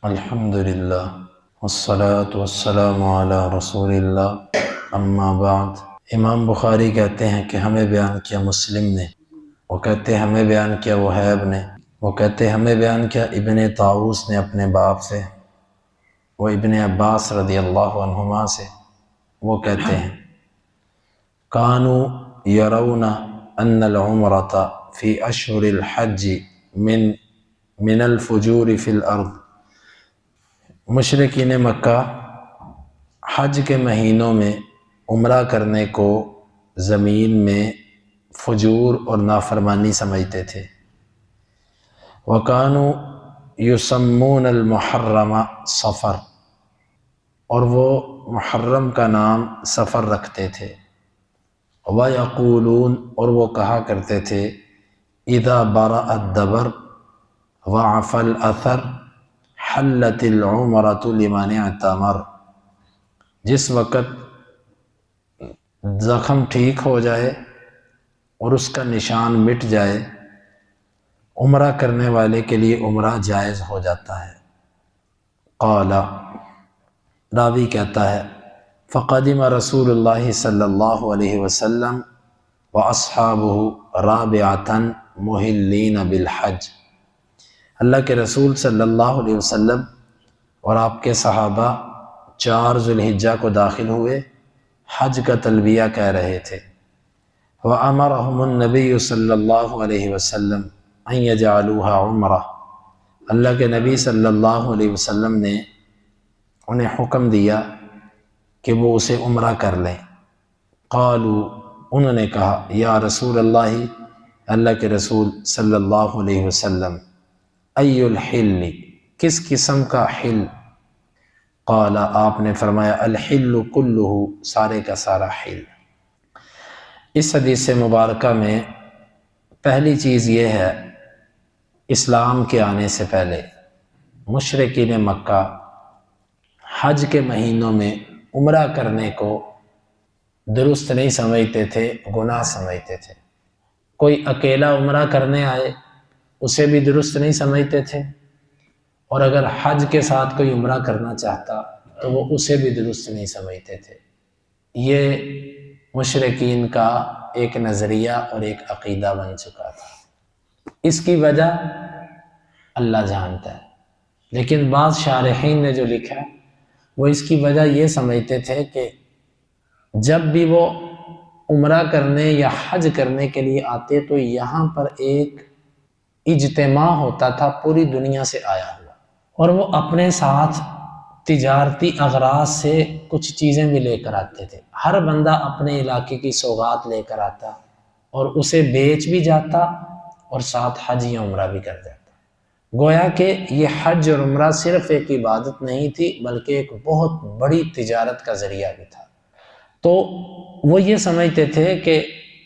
الحمدللہ والصلاة والسلام علی رسول اللہ اما بعد۔ امام بخاری کہتے ہیں کہ ہمیں بیان کیا مسلم نے، وہ کہتے ہیں ہمیں بیان کیا وہیب نے، وہ کہتے ہیں ہمیں بیان کیا ابن طاووس نے اپنے باپ سے، وہ ابن عباس رضی اللہ عنہما سے، وہ کہتے ہیں کانوا یرون ان العمرۃ فی اشہر الحج من الفجور فی الارض۔ مشرکین مکہ حج کے مہینوں میں عمرہ کرنے کو زمین میں فجور اور نافرمانی سمجھتے تھے۔ وَكَانُوا يُسَمُّونَ الْمُحَرَّمَ صفر، اور وہ محرم کا نام سفر رکھتے تھے۔ وَيَقُولُونَ، اور وہ کہا کرتے تھے اِذَا بَرَأَ الدَّبَرُ وَعَفَى الْأَثَرُ حَلَّتِ الْعُمْرَةُ لِمَنِ اعْتَمَرَ۔ جس وقت زخم ٹھیک ہو جائے اور اس کا نشان مٹ جائے، عمرہ کرنے والے کے لیے عمرہ جائز ہو جاتا ہے۔ قال، راوی کہتا ہے فقدم رسول اللہ صلی اللہ علیہ وسلم واصحابہ رابعۃ محلین بالحج۔ اللہ کے رسول صلی اللہ علیہ وسلم اور آپ کے صحابہ 4 ذوالحجہ کو داخل ہوئے، حج کا تلبیہ کہہ رہے تھے۔ وَأَمَرَهُمُ النَّبِيُّ صلی اللہ علیہ وسلم أَن يَجْعَلُوهَا عُمْرَةً۔ اللہ کے نبی صلی اللہ علیہ وسلم نے انہیں حکم دیا کہ وہ اسے عمرہ کر لیں۔ قالوا، انہوں نے کہا یا رسول اللہ، اللہ کے رسول صلی اللہ علیہ وسلم، ای الحل، کس قسم کا حل؟ قال، آپ نے فرمایا الحل کلہ، سارے کا سارا حل۔ اس حدیث مبارکہ میں پہلی چیز یہ ہے، اسلام کے آنے سے پہلے مشرکین مکہ حج کے مہینوں میں عمرہ کرنے کو درست نہیں سمجھتے تھے، گناہ سمجھتے تھے۔ کوئی اکیلا عمرہ کرنے آئے اسے بھی درست نہیں سمجھتے تھے، اور اگر حج کے ساتھ کوئی عمرہ کرنا چاہتا تو وہ اسے بھی درست نہیں سمجھتے تھے۔ یہ مشرکین کا ایک نظریہ اور ایک عقیدہ بن چکا تھا۔ اس کی وجہ اللہ جانتا ہے، لیکن بعض شارحین نے جو لکھا وہ اس کی وجہ یہ سمجھتے تھے کہ جب بھی وہ عمرہ کرنے یا حج کرنے کے لیے آتے تو یہاں پر ایک اجتماع ہوتا تھا پوری دنیا سے آیا ہوا، اور وہ اپنے ساتھ تجارتی اغراض سے کچھ چیزیں بھی لے کر آتے تھے۔ ہر بندہ اپنے علاقے کی سوغات لے کر آتا اور اسے بیچ بھی جاتا اور ساتھ حج یا عمرہ بھی کر جاتا۔ گویا کہ یہ حج اور عمرہ صرف ایک عبادت نہیں تھی بلکہ ایک بہت بڑی تجارت کا ذریعہ بھی تھا۔ تو وہ یہ سمجھتے تھے کہ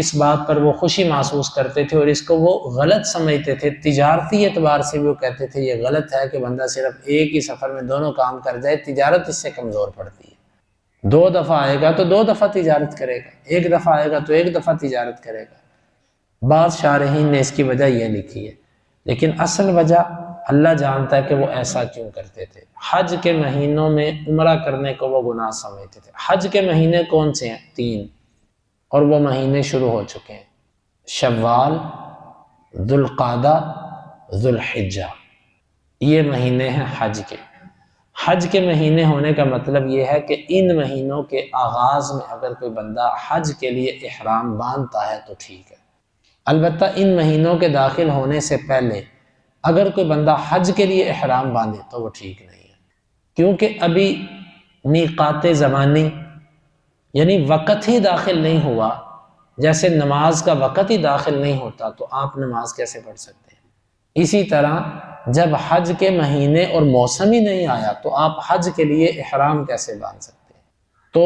اس بات پر وہ خوشی محسوس کرتے تھے، اور اس کو وہ غلط سمجھتے تھے۔ تجارتی اعتبار سے بھی وہ کہتے تھے یہ غلط ہے کہ بندہ صرف ایک ہی سفر میں دونوں کام کر جائے، تجارت اس سے کمزور پڑتی ہے۔ 2 دفعہ آئے گا تو 2 دفعہ تجارت کرے گا، 1 دفعہ آئے گا تو 1 دفعہ تجارت کرے گا۔ بعض شارحین نے اس کی وجہ یہ لکھی ہے، لیکن اصل وجہ اللہ جانتا ہے کہ وہ ایسا کیوں کرتے تھے۔ حج کے مہینوں میں عمرہ کرنے کو وہ گناہ سمجھتے تھے۔ حج کے مہینے کون سے ہیں؟ 3، اور وہ مہینے شروع ہو چکے ہیں، شوال، ذوالقعدہ، ذوالحجہ، یہ مہینے ہیں حج کے۔ حج کے مہینے ہونے کا مطلب یہ ہے کہ ان مہینوں کے آغاز میں اگر کوئی بندہ حج کے لیے احرام باندھتا ہے تو ٹھیک ہے۔ البتہ ان مہینوں کے داخل ہونے سے پہلے اگر کوئی بندہ حج کے لیے احرام باندھے تو وہ ٹھیک نہیں ہے، کیونکہ ابھی میقات زمانی یعنی وقت ہی داخل نہیں ہوا۔ جیسے نماز کا وقت ہی داخل نہیں ہوتا تو آپ نماز کیسے پڑھ سکتے ہیں؟ اسی طرح جب حج کے مہینے اور موسم ہی نہیں آیا تو آپ حج کے لیے احرام کیسے باندھ سکتے ہیں؟ تو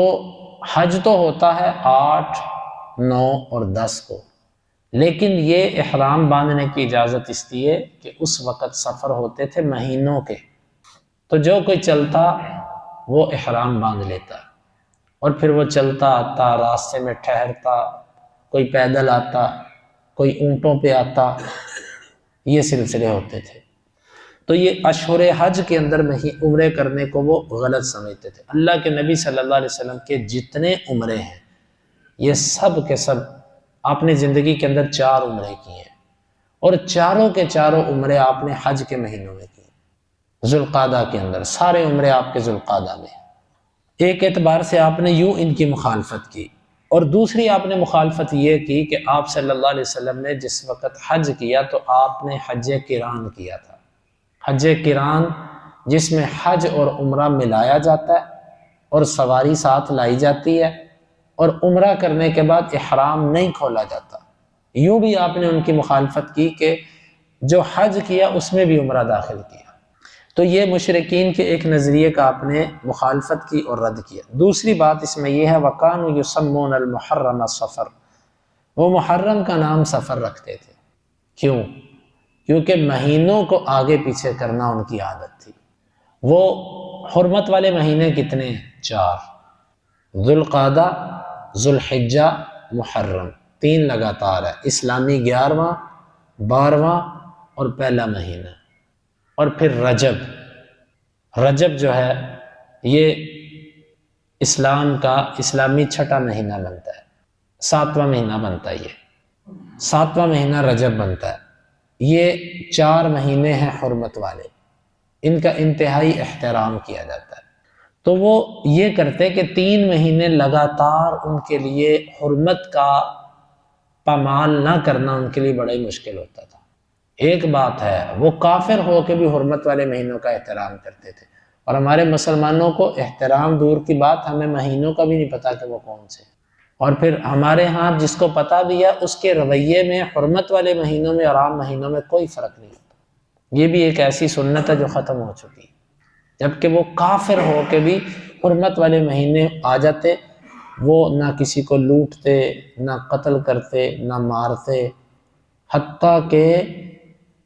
حج تو ہوتا ہے 8، 9 اور 10 کو، لیکن یہ احرام باندھنے کی اجازت اس لیے کہ اس وقت سفر ہوتے تھے مہینوں کے، تو جو کوئی چلتا وہ احرام باندھ لیتا، اور پھر وہ چلتا آتا، راستے میں ٹھہرتا، کوئی پیدل آتا، کوئی اونٹوں پہ آتا، یہ سلسلے ہوتے تھے۔ تو یہ اشہر حج کے اندر عمرے کرنے کو وہ غلط سمجھتے تھے۔ اللہ کے نبی صلی اللہ علیہ وسلم کے جتنے عمرے ہیں یہ سب کے سب آپ نے زندگی کے اندر 4 عمرے کیے ہیں، اور چاروں کے چاروں عمرے آپ نے حج کے مہینوں میں کیے، ذوالقعدہ کے اندر سارے عمرے آپ کے ذوالقعدہ میں۔ ایک اعتبار سے آپ نے یوں ان کی مخالفت کی، اور دوسری آپ نے مخالفت یہ کی کہ آپ صلی اللہ علیہ وسلم نے جس وقت حج کیا تو آپ نے حج قران کیا تھا۔ حج قران جس میں حج اور عمرہ ملایا جاتا ہے اور سواری ساتھ لائی جاتی ہے، اور عمرہ کرنے کے بعد احرام نہیں کھولا جاتا۔ یوں بھی آپ نے ان کی مخالفت کی کہ جو حج کیا اس میں بھی عمرہ داخل کیا۔ تو یہ مشرکین کے ایک نظریے کا آپ نے مخالفت کی اور رد کیا۔ دوسری بات اس میں یہ ہے وَكَانُوا يُسَمُّونَ الْمُحَرَّمَ صَفَر، وہ محرم کا نام سفر رکھتے تھے۔ کیوں؟ کیونکہ مہینوں کو آگے پیچھے کرنا ان کی عادت تھی۔ وہ حرمت والے مہینے کتنے ہیں؟ 4، ذوالقعدہ، ذوالحجہ، محرم، 3 لگاتار ہے، اسلامی 11واں، 12واں اور پہلا مہینہ، اور پھر رجب جو ہے یہ اسلام کا اسلامی 6واں مہینہ بنتا ہے، 7واں مہینہ بنتا ہے، یہ 7واں مہینہ رجب بنتا ہے۔ یہ 4 مہینے ہیں حرمت والے، ان کا انتہائی احترام کیا جاتا ہے۔ تو وہ یہ کرتے کہ 3 مہینے لگاتار ان کے لیے حرمت کا پامال نہ کرنا ان کے لیے بڑا ہی مشکل ہوتا تھا۔ ایک بات ہے وہ کافر ہو کے بھی حرمت والے مہینوں کا احترام کرتے تھے، اور ہمارے مسلمانوں کو احترام دور کی بات، ہمیں مہینوں کا بھی نہیں پتا کہ وہ کون سے، اور پھر ہمارے ہاں جس کو پتا بھی ہے اس کے رویے میں حرمت والے مہینوں میں اور عام مہینوں میں کوئی فرق نہیں ہوتا۔ یہ بھی ایک ایسی سنت ہے جو ختم ہو چکی ہے، جبکہ وہ کافر ہو کے بھی حرمت والے مہینے آ جاتے، وہ نہ کسی کو لوٹتے، نہ قتل کرتے، نہ مارتے، حتیٰ کہ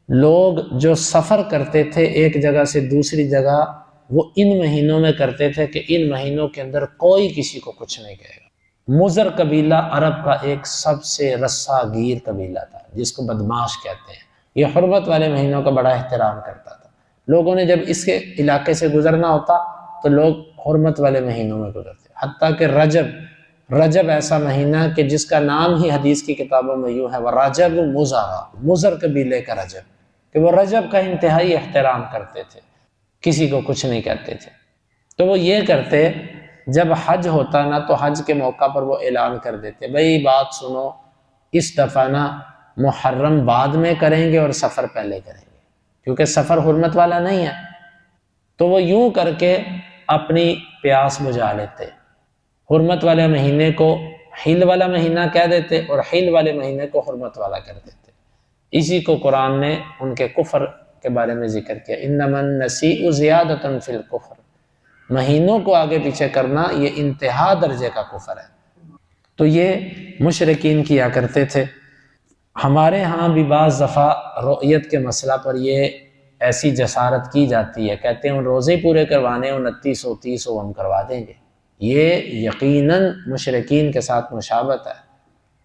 لوگ جو سفر کرتے تھے ایک جگہ سے دوسری جگہ وہ ان مہینوں میں کرتے تھے کہ ان مہینوں کے اندر کوئی کسی کو کچھ نہیں کہے گا۔ مضر قبیلہ عرب کا ایک سب سے رسا گیر قبیلہ تھا جس کو بدماش کہتے ہیں، یہ حرمت والے مہینوں کا بڑا احترام کرتا تھا۔ لوگوں نے جب اس کے علاقے سے گزرنا ہوتا تو لوگ حرمت والے مہینوں میں گزرتے، حتیٰ کہ رجب ایسا مہینہ کہ جس کا نام ہی حدیث کی کتابوں میں یوں ہے وَرَجَبُ مُزَرَ، مضر قبیلے کا رجب، کہ وہ رجب کا انتہائی احترام کرتے تھے، کسی کو کچھ نہیں کہتے تھے۔ تو وہ یہ کرتے جب حج ہوتا نا تو حج کے موقع پر وہ اعلان کر دیتے بھئی بات سنو، اس دفعہ نا محرم بعد میں کریں گے اور سفر پہلے کریں گے، کیونکہ سفر حرمت والا نہیں ہے۔ تو وہ یوں کر کے اپنی پیاس بجھا لیتے، حرمت والے مہینے کو حل والا مہینہ کہہ دیتے اور حل والے مہینے کو حرمت والا کر دیتے۔ اسی کو قرآن نے ان کے کفر کے بارے میں ذکر کیا، انما النسیء زیادۃ فی الکفر، مہینوں کو آگے پیچھے کرنا یہ انتہا درجے کا کفر ہے۔ تو یہ مشرکین کیا کرتے تھے۔ ہمارے ہاں بھی بعض دفعہ رؤیت کے مسئلہ پر یہ ایسی جسارت کی جاتی ہے، کہتے ہیں روزے پورے کروانے 29 و 30 ہم کروا دیں گے۔ یہ یقیناً مشرکین کے ساتھ مشابہت ہے۔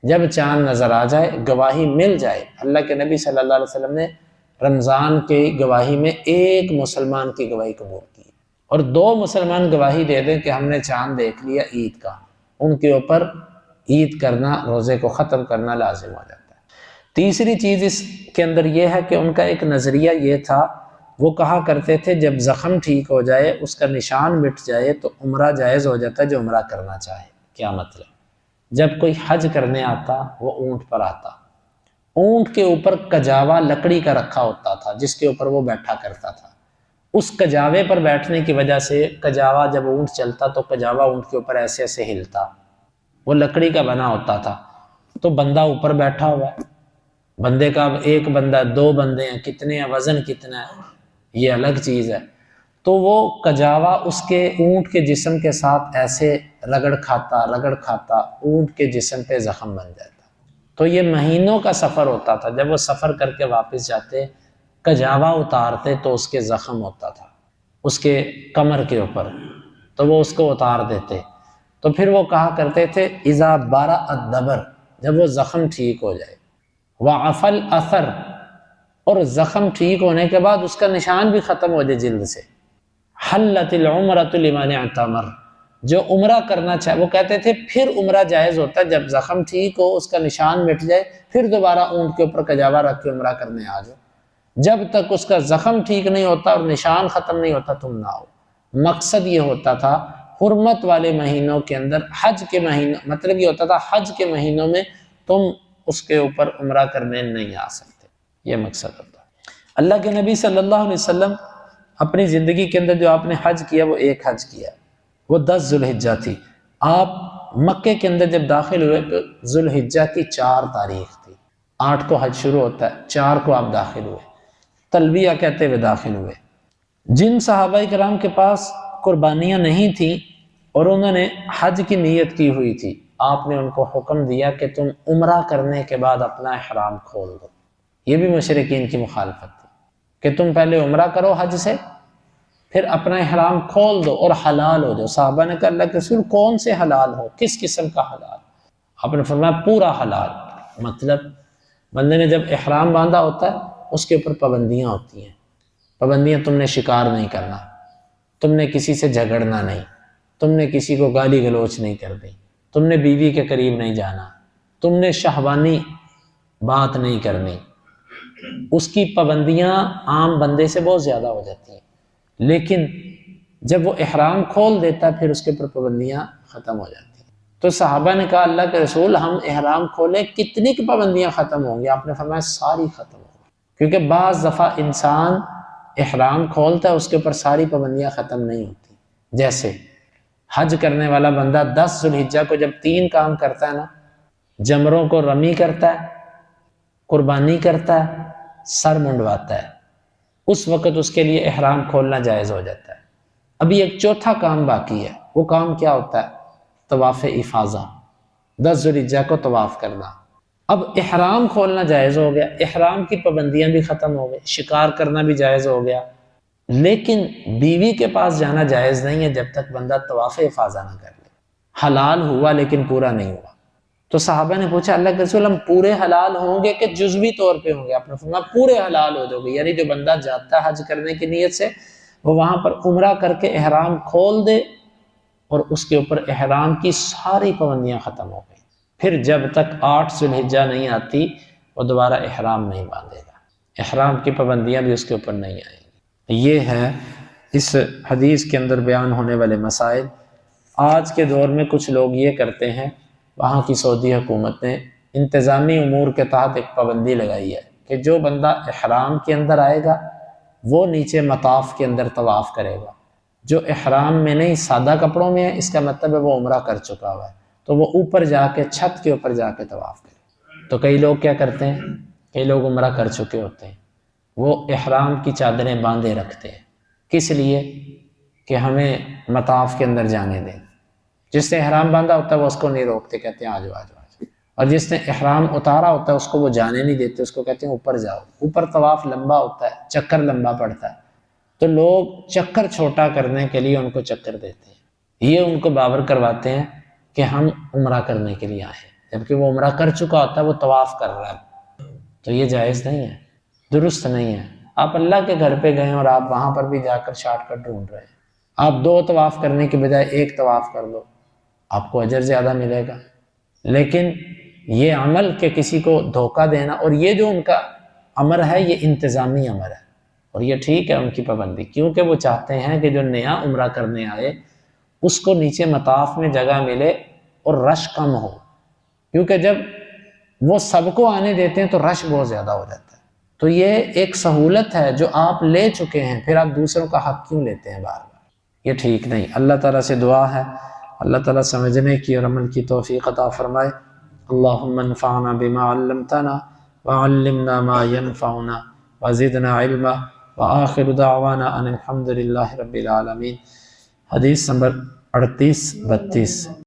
جب چاند نظر آ جائے، گواہی مل جائے، اللہ کے نبی صلی اللہ علیہ وسلم نے رمضان کی گواہی میں ایک مسلمان کی گواہی قبول کی، اور 2 مسلمان گواہی دے دیں کہ ہم نے چاند دیکھ لیا عید کا، ان کے اوپر عید کرنا، روزے کو ختم کرنا لازم ہو جاتا ہے۔ تیسری چیز اس کے اندر یہ ہے کہ ان کا ایک نظریہ یہ تھا، وہ کہا کرتے تھے جب زخم ٹھیک ہو جائے، اس کا نشان مٹ جائے تو عمرہ جائز ہو جاتا ہے جو عمرہ کرنا چاہے۔ کیا مطلب؟ جب کوئی حج کرنے آتا وہ اونٹ پر آتا، اونٹ کے اوپر کجاوا لکڑی کا رکھا ہوتا تھا جس کے اوپر وہ بیٹھا کرتا تھا، اس کجاوے پر بیٹھنے کی وجہ سے کجاوا جب اونٹ چلتا تو کجاوا اونٹ کے اوپر ایسے ایسے ہلتا، وہ لکڑی کا بنا ہوتا تھا۔ تو بندہ اوپر بیٹھا ہوا ہے، بندے کا اب ایک بندہ 2 بندے ہیں، کتنے ہیں، وزن کتنا ہے، یہ الگ چیز ہے۔ تو وہ کجاوا اس کے اونٹ کے جسم کے ساتھ ایسے رگڑ کھاتا اونٹ کے جسم پہ زخم بن جاتا۔ تو یہ مہینوں کا سفر ہوتا تھا، جب وہ سفر کر کے واپس جاتے کجاوا اتارتے تو اس کے زخم ہوتا تھا اس کے کمر کے اوپر، تو وہ اس کو اتار دیتے۔ تو پھر وہ کہا کرتے تھے اذا برأ الدبر، جب وہ زخم ٹھیک ہو جائے، وعفى الاثر، اور زخم ٹھیک ہونے کے بعد اس کا نشان بھی ختم ہو جائے جلد سے۔ حلت العمرۃ لمن اعتمر، جو عمرہ کرنا چاہے، وہ کہتے تھے پھر عمرہ جائز ہوتا ہے جب زخم ٹھیک ہو، اس کا نشان مٹ جائے، پھر دوبارہ اونٹ کے اوپر کجاوا رکھ کے عمرہ کرنے آ جاؤ۔ جب تک اس کا زخم ٹھیک نہیں ہوتا اور نشان ختم نہیں ہوتا تم نہ آؤ۔ مقصد یہ ہوتا تھا حرمت والے مہینوں کے اندر، حج کے مہینوں، مطلب یہ ہوتا تھا حج کے مہینوں میں تم اس کے اوپر عمرہ کرنے نہیں آ سکتے، یہ مقصد ہوتا ہے۔ اللہ کے نبی صلی اللہ علیہ وسلم اپنی زندگی کے اندر جو آپ نے حج کیا وہ ایک حج کیا، وہ 10 ذوالحجہ تھی۔ آپ مکے کے اندر جب داخل ہوئے تو ذوالحجہ کی 4 تاریخ تھی، 8 کو حج شروع ہوتا ہے، 4 کو آپ داخل ہوئے، تلبیہ کہتے ہوئے داخل ہوئے۔ جن صحابہ کرام کے پاس قربانیاں نہیں تھیں اور انہوں نے حج کی نیت کی ہوئی تھی، آپ نے ان کو حکم دیا کہ تم عمرہ کرنے کے بعد اپنا احرام کھول دو۔ یہ بھی مشرکین کی مخالفت تھی کہ تم پہلے عمرہ کرو حج سے، پھر اپنا احرام کھول دو اور حلال ہو جاؤ۔ صحابہ نے کہا اللہ کے رسول کون سے حلال ہو، کس قسم کا حلال؟ آپ نے فرمایا پورا حلال۔ مطلب بندے نے جب احرام باندھا ہوتا ہے اس کے اوپر پابندیاں ہوتی ہیں، پابندیاں، تم نے شکار نہیں کرنا، تم نے کسی سے جھگڑنا نہیں، تم نے کسی کو گالی گلوچ نہیں کرنی، تم نے بیوی کے قریب نہیں جانا، تم نے شہوانی بات نہیں کرنی۔ اس کی پابندیاں عام بندے سے بہت زیادہ ہو جاتی ہیں، لیکن جب وہ احرام کھول دیتا ہے پھر اس کے اوپر پابندیاں ختم ہو جاتی ہیں۔ تو صحابہ نے کہا اللہ کے رسول ہم احرام کھولیں کتنی کی پابندیاں ختم ہوں گی؟ آپ نے فرمایا ساری ختم ہوں گی، کیونکہ بعض دفعہ انسان احرام کھولتا ہے اس کے اوپر ساری پابندیاں ختم نہیں ہوتی۔ جیسے حج کرنے والا بندہ 10 ذوالحجہ کو جب 3 کام کرتا ہے نا، جمروں کو رمی کرتا ہے، قربانی کرتا ہے، سر منڈواتا ہے، اس وقت اس کے لیے احرام کھولنا جائز ہو جاتا ہے۔ ابھی ایک چوتھا کام باقی ہے، وہ کام کیا ہوتا ہے؟ طواف افاضہ، 10 ذوالحجہ کو طواف کرنا۔ اب احرام کھولنا جائز ہو گیا، احرام کی پابندیاں بھی ختم ہو گئی، شکار کرنا بھی جائز ہو گیا، لیکن بیوی کے پاس جانا جائز نہیں ہے جب تک بندہ طواف افاضہ نہ کر لے۔ حلال ہوا لیکن پورا نہیں ہوا۔ تو صحابہ نے پوچھا اللہ کے رسول ہم پورے حلال ہوں گے کہ جزوی طور پہ ہوں گے؟ آپ نے فرمایا پورے حلال ہو جاؤ گے، یعنی جو بندہ جاتا ہے حج کرنے کی نیت سے وہ وہاں پر عمرہ کر کے احرام کھول دے اور اس کے اوپر احرام کی ساری پابندیاں ختم ہو گئی، پھر جب تک 8 ذوالحجہ نہیں آتی وہ دوبارہ احرام نہیں باندھے گا، احرام کی پابندیاں بھی اس کے اوپر نہیں آئیں گی۔ یہ ہے اس حدیث کے اندر بیان ہونے والے مسائل۔ آج کے دور میں کچھ لوگ یہ کرتے ہیں، وہاں کی سعودی حکومت نے انتظامی امور کے تحت ایک پابندی لگائی ہے کہ جو بندہ احرام کے اندر آئے گا وہ نیچے مطاف کے اندر طواف کرے گا، جو احرام میں نہیں سادہ کپڑوں میں ہے اس کا مطلب ہے وہ عمرہ کر چکا ہوا ہے، تو وہ اوپر جا کے چھت کے اوپر جا کے طواف کرے۔ تو کئی لوگ کیا کرتے ہیں، کئی لوگ عمرہ کر چکے ہوتے ہیں، وہ احرام کی چادریں باندھے رکھتے ہیں، کس لیے؟ کہ ہمیں مطاف کے اندر جانے دیں۔ جس نے احرام باندھا ہوتا ہے وہ اس کو نہیں روکتے، کہتے ہیں آ جاؤ آ جاؤ آ جاؤ، اور جس نے احرام اتارا ہوتا ہے اس کو وہ جانے نہیں دیتے، اس کو کہتے ہیں اوپر جاؤ۔ اوپر طواف لمبا ہوتا ہے، چکر لمبا پڑتا ہے، تو لوگ چکر چھوٹا کرنے کے لیے ان کو چکر دیتے ہیں، یہ ان کو باور کرواتے ہیں کہ ہم عمرہ کرنے کے لیے آئے ہیں، جبکہ وہ عمرہ کر چکا ہوتا ہے، وہ طواف کر رہا ہے۔ تو یہ جائز نہیں ہے، درست نہیں ہے۔ آپ اللہ کے گھر پہ گئے اور آپ وہاں پر بھی جا کر شارٹ کٹ ڈھونڈ رہے ہیں۔ آپ 2 طواف کرنے کے بجائے 1 طواف کر لو، آپ کو اجر زیادہ ملے گا۔ لیکن یہ عمل کہ کسی کو دھوکہ دینا، اور یہ جو ان کا امر ہے یہ انتظامی امر ہے، اور یہ ٹھیک ہے ان کی پابندی، کیونکہ وہ چاہتے ہیں کہ جو نیا عمرہ کرنے آئے اس کو نیچے مطاف میں جگہ ملے اور رش کم ہو، کیونکہ جب وہ سب کو آنے دیتے ہیں تو رش بہت زیادہ ہو جاتا ہے۔ تو یہ ایک سہولت ہے جو آپ لے چکے ہیں، پھر آپ دوسروں کا حق کیوں لیتے ہیں بار بار؟ یہ ٹھیک نہیں۔ اللہ تعالیٰ سے دعا ہے اللہ تعالیٰ سمجھنے کی اور عمل کی توفیق عطا فرمائے۔ اللہم انفعنا بما علمتنا وعلمنا ما ينفعنا وزدنا علما وآخر دعوانا ان الحمد للہ رب العالمین۔ حدیث نمبر 38-32۔